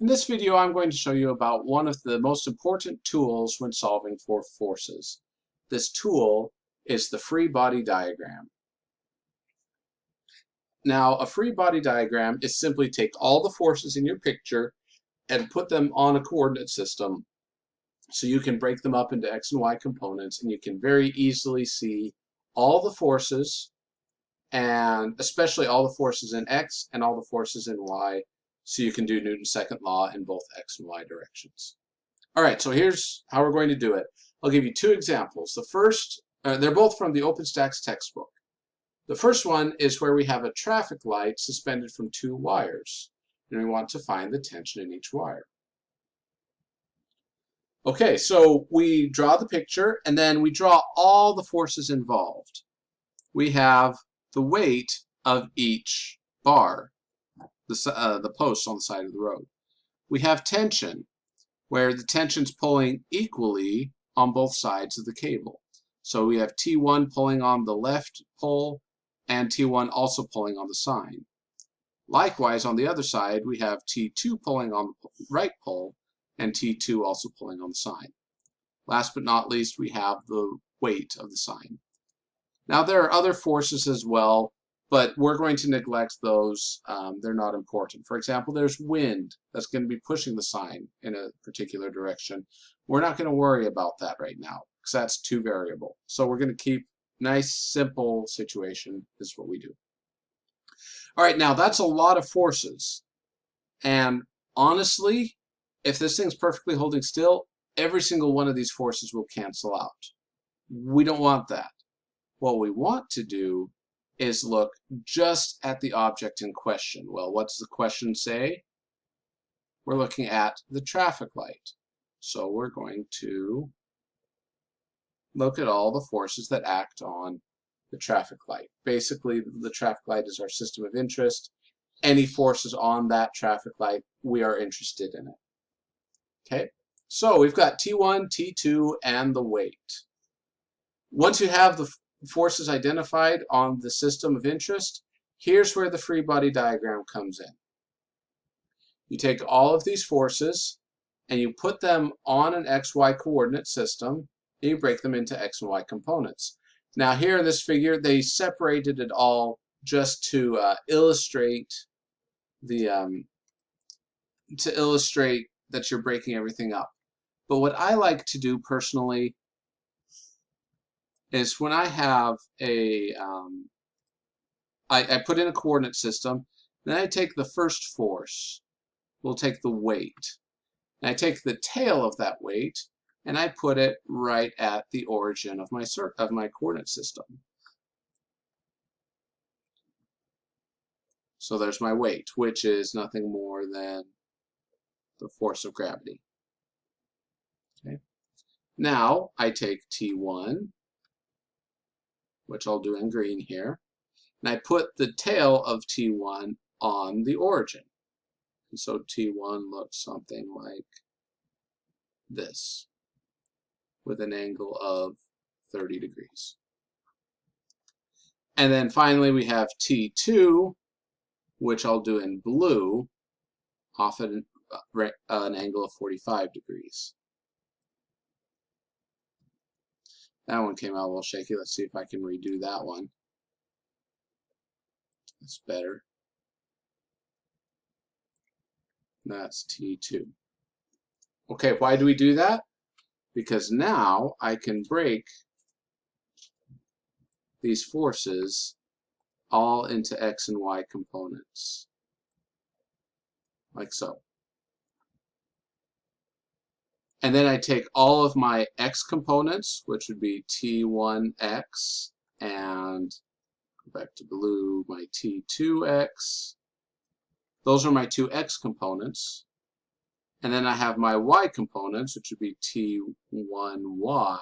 In this video, I'm going to show you about one of the most important tools when solving for forces. This tool is the free body diagram. Now, a free body diagram is simply take all the forces in your picture and put them on a coordinate system so you can break them up into X and Y components, and you can very easily see all the forces, and especially all the forces in X and all the forces in Y, so you can do Newton's second law in both X and Y directions. All right, so here's how we're going to do it. I'll give you two examples. The first, they're both from the OpenStax textbook. The first one is where we have a traffic light suspended from two wires, and we want to find the tension in each wire. Okay, so we draw the picture, and then we draw all the forces involved. We have the weight of each bar, the posts on the side of the road. We have tension, where the tension's pulling equally on both sides of the cable. So we have T1 pulling on the left pole, and T1 also pulling on the sign. Likewise, on the other side, we have T2 pulling on the right pole, and T2 also pulling on the sign. Last but not least, we have the weight of the sign. Now, there are other forces as well, but we're going to neglect those. They're not important. For example, there's wind that's going to be pushing the sign in a particular direction. We're not going to worry about that right now because that's too variable. So we're going to keep nice, simple situation is what we do. All right, now that's a lot of forces. And honestly, if this thing's perfectly holding still, every single one of these forces will cancel out. We don't want that. What we want to do is look just at the object in question. Well, what does the question say? We're looking at the traffic light. So we're going to look at all the forces that act on the traffic light. Basically, the traffic light is our system of interest. Any forces on that traffic light, we are interested in it. Okay, so we've got T1, T2, and the weight. Once you have the forces identified on the system of interest, here's where the free body diagram comes in. You take all of these forces and you put them on an XY coordinate system, and you break them into X and Y components. Now here in this figure, they separated it all just to illustrate that you're breaking everything up. But what I like to do personally is when I have I put in a coordinate system, then I take the first force, we'll take the weight, and I take the tail of that weight and I put it right at the origin of my coordinate system. So there's my weight, which is nothing more than the force of gravity. Okay. Now I take T1, which I'll do in green here, and I put the tail of T1 on the origin. And so T1 looks something like this, with an angle of 30 degrees. And then finally we have T2, which I'll do in blue, off at an angle of 45 degrees. That one came out a little shaky. Let's see if I can redo that one. That's better. That's T2. Okay, why do we do that? Because now I can break these forces all into X and Y components, like so. And then I take all of my X components, which would be T1X, and go back to blue, my T2X. Those are my two X components. And then I have my Y components, which would be T1Y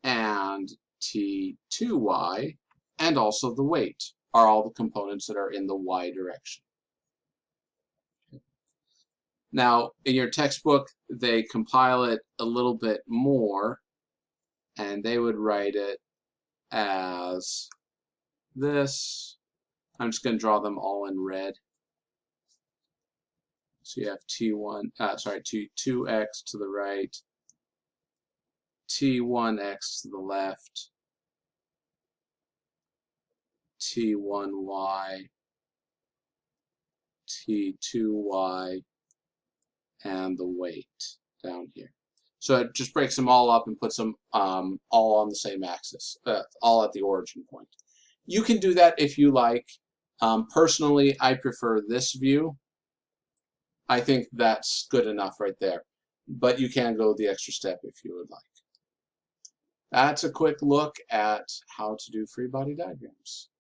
and T2Y, and also the weight are all the components that are in the Y direction. Now, in your textbook, they compile it a little bit more, and they would write it as this. I'm just going to draw them all in red. So you have T1, sorry, 2x to the right, T1x to the left, T1y, T2y, and the weight down here. So it just breaks them all up and puts them all on the same axis, all at the origin point. You can do that if you like. Personally, I prefer this view. I think that's good enough right there. But you can go the extra step if you would like. That's a quick look at how to do free body diagrams.